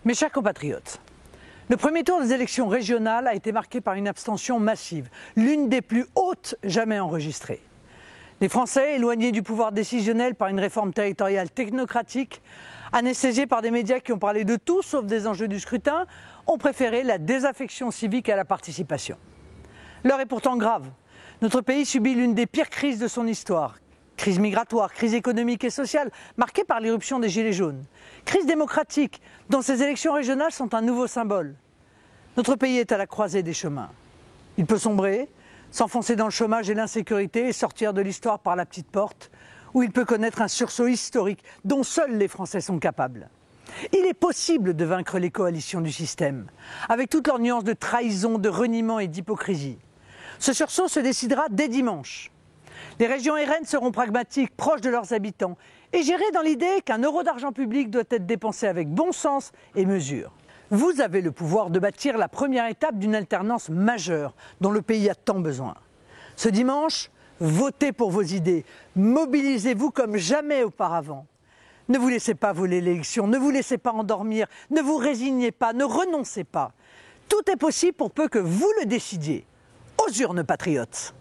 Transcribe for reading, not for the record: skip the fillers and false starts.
Mes chers compatriotes, le premier tour des élections régionales a été marqué par une abstention massive, l'une des plus hautes jamais enregistrées. Les Français, éloignés du pouvoir décisionnel par une réforme territoriale technocratique, anesthésiés par des médias qui ont parlé de tout sauf des enjeux du scrutin, ont préféré la désaffection civique à la participation. L'heure est pourtant grave. Notre pays subit l'une des pires crises de son histoire. Crise migratoire, crise économique et sociale, marquée par l'irruption des Gilets jaunes. Crise démocratique, dont ces élections régionales sont un nouveau symbole. Notre pays est à la croisée des chemins. Il peut sombrer, s'enfoncer dans le chômage et l'insécurité et sortir de l'histoire par la petite porte, ou il peut connaître un sursaut historique dont seuls les Français sont capables. Il est possible de vaincre les coalitions du système, avec toutes leurs nuances de trahison, de reniement et d'hypocrisie. Ce sursaut se décidera dès dimanche. Les régions RN seront pragmatiques, proches de leurs habitants, et gérées dans l'idée qu'un euro d'argent public doit être dépensé avec bon sens et mesure. Vous avez le pouvoir de bâtir la première étape d'une alternance majeure dont le pays a tant besoin. Ce dimanche, votez pour vos idées, mobilisez-vous comme jamais auparavant. Ne vous laissez pas voler l'élection, ne vous laissez pas endormir, ne vous résignez pas, ne renoncez pas. Tout est possible pour peu que vous le décidiez. Aux urnes, patriotes!